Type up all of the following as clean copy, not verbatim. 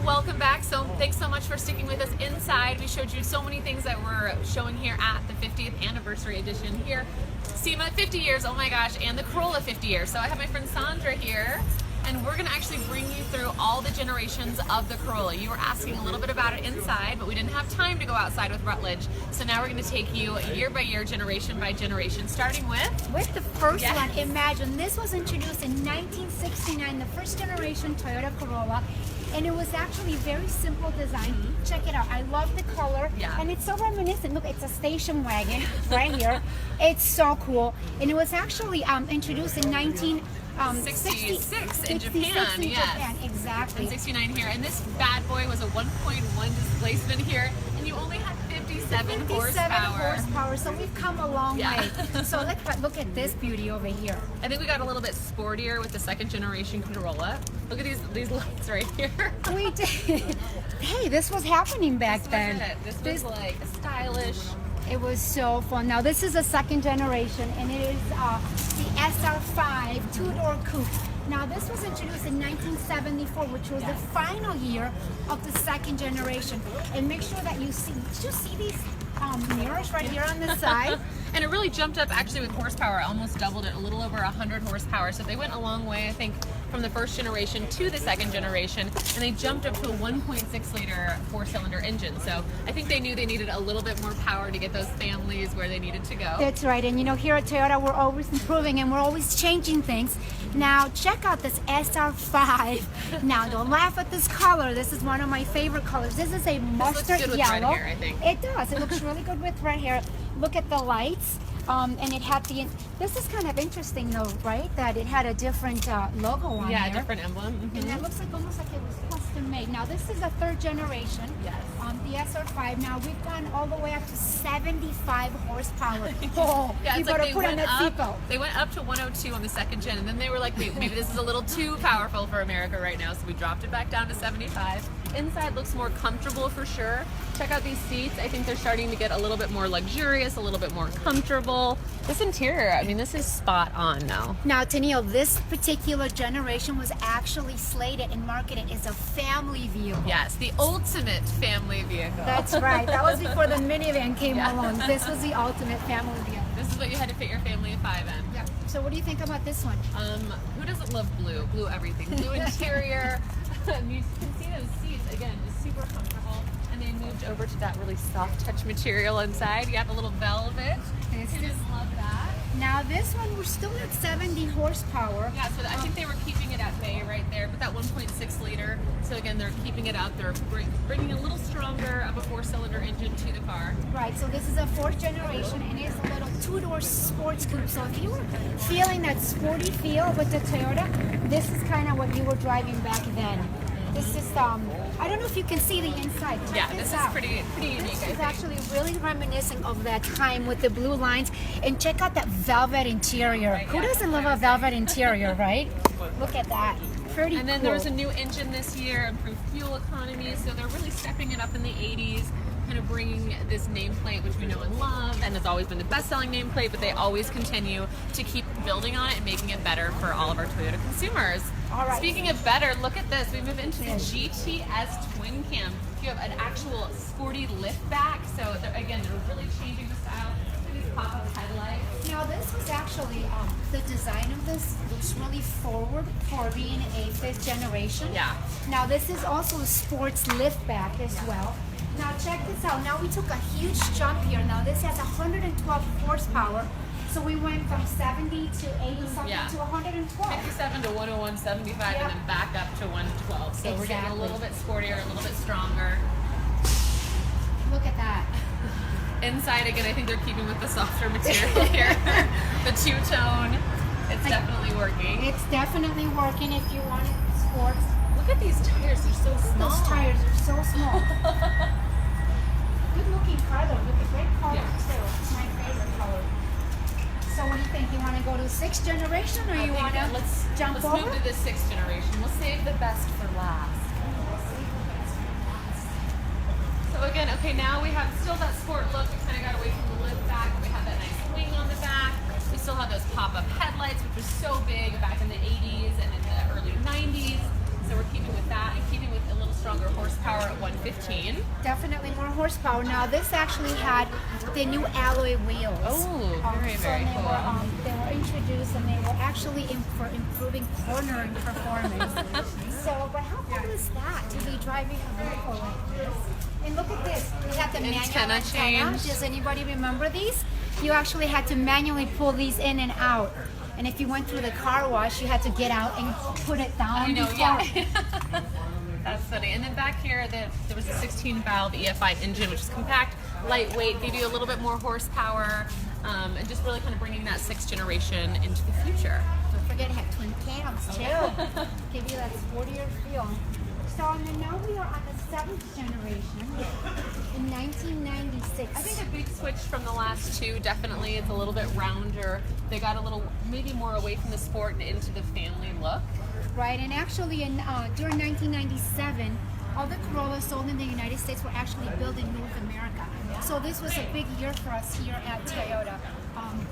welcome back. So thanks so much for sticking with us inside. We showed you so many things that we're showing here at the 50th anniversary edition here. SEMA 50 years, oh my gosh, and the Corolla 50 years. So I have my friend Sandra here, and we're gonna actually bring you through all the generations of the Corolla. You were asking a little bit about it inside, but we didn't have time to go outside with Rutledge. So now we're gonna take you year by year, generation by generation, starting with the first one. Imagine, this was introduced in 1969, the first generation Toyota Corolla. And it was actually very simple design. Check it out. I love the color. Yeah. And it's so reminiscent. Look, it's a station wagon right here. It's so cool. And it was actually introduced in 1966 in Japan. Japan, exactly. And 69 here. And this bad boy was a 1.1 displacement here. And you only had 57 horsepower. So we've come a long Yeah. way. So let's look at this beauty over here. I think we got a little bit sportier with the second generation Corolla. Look at these lights right here. We did. Hey, this was happening back then. This was like stylish. It was so fun. Now this is a second generation, and it is the SR5 two-door coupe. Now this was introduced in 1974, which was the final year of the second generation. And make sure that you see, did you see these mirrors right here on the side? And it really jumped up actually with horsepower, almost doubled it, a little over 100 horsepower. So they went a long way, I think, from the first generation to the second generation, and they jumped up to a 1.6 liter four-cylinder engine. So I think they knew they needed a little bit more power to get those families where they needed to go. That's right. And you know, here at Toyota, we're always improving and we're always changing things. Now check out this SR5. Now don't laugh at this color. This is one of my favorite colors. This is a mustard good with yellow. red hair, I think. It does. It looks really good with red hair. Look at the lights. And it had this is kind of interesting though, right? That it had a different logo on Yeah, there. a different emblem. And that looks like almost like it was custom made. Now this is the third generation. Yes. The SR5. Now we've gone all the way up to 75 horsepower. Oh, Yeah, you it's like better they put on went that seatbelt. up. They went up to 102 on the second gen, and then they were like, maybe this is a little too powerful for America right now, so we dropped it back down to 75. Inside looks more comfortable for sure. Check out these seats. I think they're starting to get a little bit more luxurious, a little bit more comfortable. This interior, I mean, this is spot on now. Now, Tennille, this particular generation was actually slated and marketed as a family vehicle. Yes, the ultimate family vehicle. That's right. That was before the minivan came along. This was the ultimate family vehicle. This is what you had to fit your family of 5 in. Yeah. So what do you think about this one? Who doesn't love blue? Blue everything. Blue interior. You can see those seats, again, just super comfortable. And they moved over to that really soft touch material inside. You got the little velvet. I just love that. Now this one, we're still at 70 horsepower. Yeah, so I think they were keeping it at bay right there, but that 1.6 liter. So again, they're keeping it out. They're bringing a little stronger of a four-cylinder engine to the car. Right, so this is a fourth generation, and it's a little two-door sports coupe. So if you were feeling that sporty feel with the Toyota, this is kind of what you were driving back then. This is, I don't know if you can see the inside. Yeah, this is pretty unique, This I is think. actually really reminiscent of that time with the blue lines. And check out that velvet interior. Who doesn't love a velvet interior, right? Look at that. Pretty And then cool. there's a new engine this year, improved fuel economy, so they're really stepping it up in the 80s, kind of bringing this nameplate, which we know and love, and has always been the best-selling nameplate, but they always continue to keep building on it and making it better for all of our Toyota consumers. All right. Speaking of better, look at this. We move into the GTS twin cam. You have an actual sporty lift back, so again, they're really changing the style. These pop-up headlights. Now this was actually, the design of this looks really forward for being a fifth generation. Yeah. Now this is also a sports liftback as well. Now check this out. Now we took a huge jump here. Now this has 112 horsepower. So we went from 70 to 80 something to 112. 57 to 101, 75, and then back up to 112. So we're getting a little bit sportier, a little bit stronger. Look at that. Inside, again, I think they're keeping with the softer material here. The two-tone, it's definitely working. It's definitely working if you want it sports. Look at these tires, they're so small. Those tires are so small. Good looking car though, with a great color too. It's my favorite color. So what do you think? You want to go to the sixth generation, or you want to jump over? Let's move to the sixth generation. We'll save the best for last. So again, okay, now we have still that sport look. We kind of got away from the lift back. We have that nice wing on the back. We still have those pop-up headlights, which was so big back in the 80s and in the early 90s. So we're keeping with that and keeping with a little stronger horsepower. 15. Definitely more horsepower. Now this actually had the new alloy wheels. Oh, very, very they cool. They were introduced and they were actually for improving cornering performance. So, but how cool is that to be driving a vehicle like this? And look at this. We have the manual Antenna change. Does anybody remember these? You actually had to manually pull these in and out. And if you went through the car wash, you had to get out and put it down. I know, before. yeah. That's funny. And then back here, there was a 16-valve EFI engine, which is compact, lightweight, gave you a little bit more horsepower, and just really kind of bringing that 6th generation into the future. Don't forget it had twin cams too. Give you that sportier feel. So now we are on the 7th generation in 1996. I think a big switch from the last two, definitely. It's a little bit rounder. They got a little, maybe more away from the sport and into the family look. Right, and actually during 1997, all the Corollas sold in the United States were actually built in North America. So this was a big year for us here at Toyota.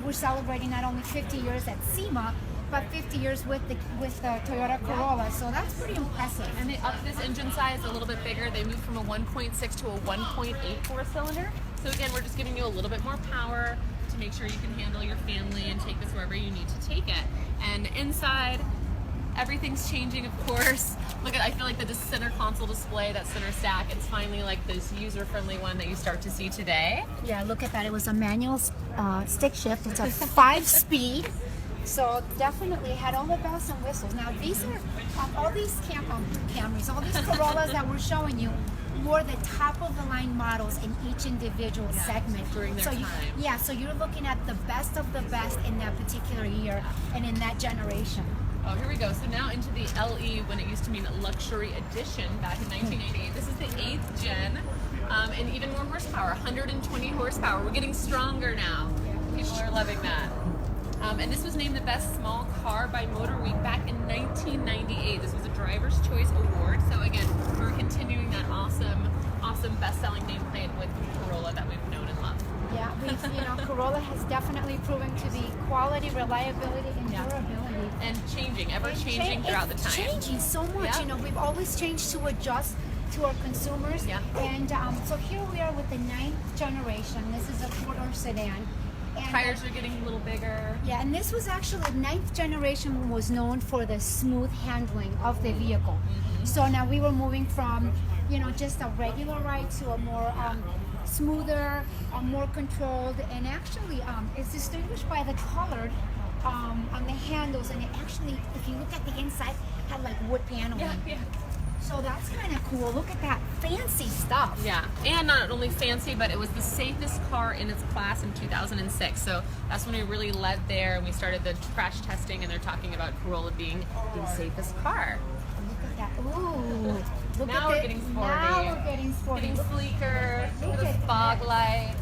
We're celebrating not only 50 years at SEMA, but 50 years with the Toyota Corolla, so that's pretty impressive. And they upped this engine size a little bit bigger. They moved from a 1.6 to a 1.8 4-cylinder. So again, we're just giving you a little bit more power to make sure you can handle your family and take this wherever you need to take it. And inside, everything's changing, of course. Look at, I feel like the center console display, that center stack, it's finally like this user-friendly one that you start to see today. Yeah, look at that. It was a manual stick shift. It's a 5-speed. So definitely had all the bells and whistles. Now these are all these Camrys, all these Corollas that we're showing you were the top of the line models in each individual segment during their time. Yeah, so you're looking at the best of the best in that particular year and in that generation. Oh, here we go. So now into the LE, when it used to mean luxury edition back in 1988. This is the 8th gen, and even more horsepower, 120 horsepower. We're getting stronger now. People are loving that. And this was named the best small car by Motor Week back in 1998. This was a Driver's Choice Award. So again, we're continuing that awesome best-selling nameplate with Corolla that we've known and loved. Yeah, Corolla has definitely proven to be quality, reliability, and durability. And changing, ever-changing throughout the time. Changing so much. Yeah. We've always changed to adjust to our consumers. Yeah. And so here we are with the 9th generation. This is a 4-door sedan. And, Tires are getting a little bigger. yeah, and this was actually, 9th generation was known for the smooth handling of the vehicle. So now we were moving from, just a regular ride to a more smoother, more controlled, and actually it's distinguished by the colored on the handles, and it actually, if you look at the inside, had like wood paneling. Yeah. So that's kind of cool. Look at that fancy stuff. Yeah, and not only fancy, but it was the safest car in its class in 2006. So that's when we really led there, and we started the crash testing, and they're talking about Corolla being the safest car. Look at that. Ooh. Look Now at we're it. getting sporty. Now we're getting sporty. Getting sleeker, Look those at fog that. lights.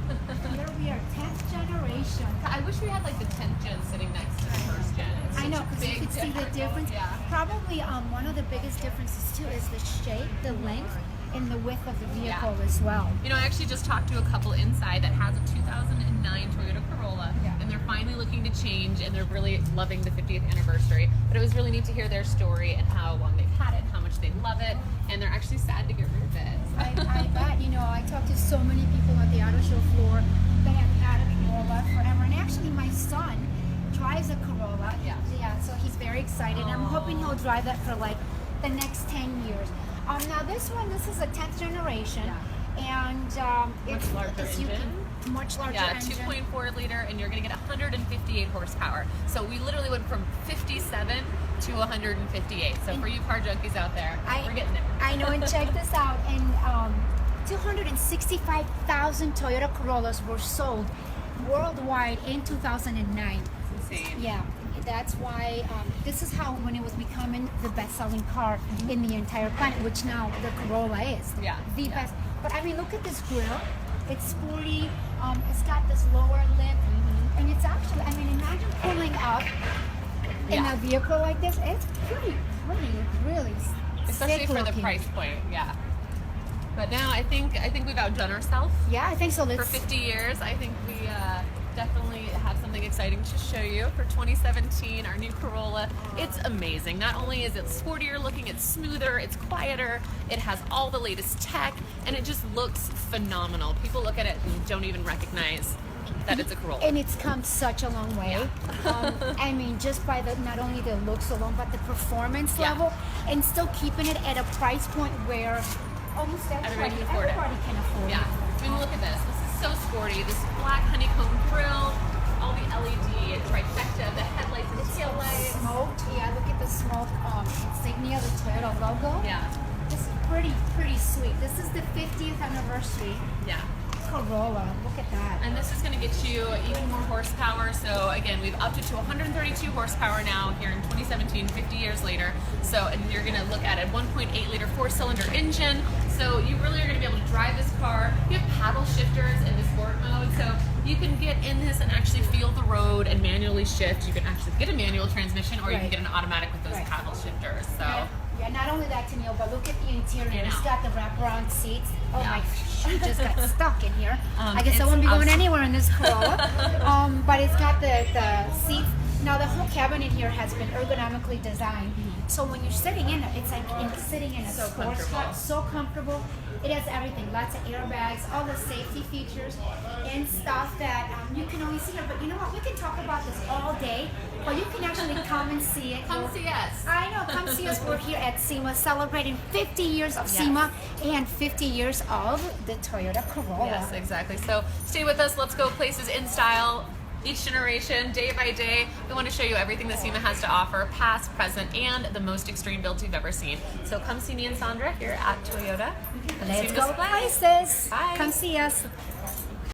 Here we are, 10th generation. I wish we had like the 10th gen sitting next to the 1st gen. It's I know, such a because you big could see the difference. Yeah. Probably one of the biggest differences too is the shape, the length, and the width of the vehicle as well. I actually just talked to a couple inside that has a 2009 Toyota Corolla, and they're finally looking to change, and they're really loving the 50th anniversary. But it was really neat to hear their story and how long they've had it, how much they love it, and they're actually sad to get rid of it. I bet, I talked to so many people at the auto show floor that have had a Corolla forever, and actually my son drives a Corolla. Yeah. So he's very excited. I'm hoping he'll drive that for like the next 10 years. Now this is a 10th generation, and it's larger engine. Much larger Yeah, engine. 2.4 liter, and you're going to get 158 horsepower. So we literally went from 57 to 158. So for you car junkies out there, we're getting there. I know, and check this out. And 265,000 Toyota Corollas were sold worldwide in 2009. It's insane. Yeah, that's why this is how when it was becoming the best-selling car in the entire planet, which now the Corolla is. Yeah. The best. But I mean, look at this grille. It's sporty. It's got this lower lip, and it's actually, imagine pulling up in a vehicle like this. It's pretty, really Especially for the sick-looking. price point, yeah. But now I think we've outdone ourselves. Yeah, I think so. For 50 years, I think definitely have something exciting to show you for 2017, our new Corolla. It's amazing. Not only is it sportier looking, it's smoother, it's quieter, it has all the latest tech, and it just looks phenomenal. People look at it and don't even recognize that it's a Corolla. And it's come such a long way. I mean, just by not only the looks alone, but the performance level, and still keeping it at a price point where almost everybody can afford it. Yeah. I mean, look at this. This is so sporty. This black honeycomb grille, all the LED trifecta, the headlights and taillights. Smoked. Yeah, look at the smoke insignia, the Toyota logo. Yeah. This is pretty sweet. This is the 50th anniversary. Yeah. Corolla. Look at that. And this is going to get you even more horsepower. So again, we've upped it to 132 horsepower now here in 2017, 50 years later. So, and you're going to look at a 1.8 liter 4-cylinder engine. So you really are going to be able to drive this car. You have paddle shifters in the sport mode. So you can get in this and actually feel the road and manually shift. You can actually get a manual transmission, or you can get an automatic with those paddle shifters. So. Yeah, not only that, Tennille, but look at the interior. It's got the wraparound seats. Oh my, she just got stuck in here. I guess I won't be going anywhere in this Corolla. But it's got the seats. Now the whole cabin in here has been ergonomically designed. So when you're sitting in it, it's like sitting in a sports car. So comfortable. It has everything, lots of airbags, all the safety features and stuff that you can only see here. But you know what? We can talk about this all day, but you can actually come and see it. Come see us. I know, come see us. We're here at SEMA celebrating 50 years of SEMA and 50 years of the Toyota Corolla. Yes, exactly. So stay with us. Let's go places in style. Each generation, day by day, we want to show you everything that SEMA has to offer, past, present, and the most extreme builds you've ever seen. So come see me and Sandra here at Toyota. Let's go places. Bye. Come see us.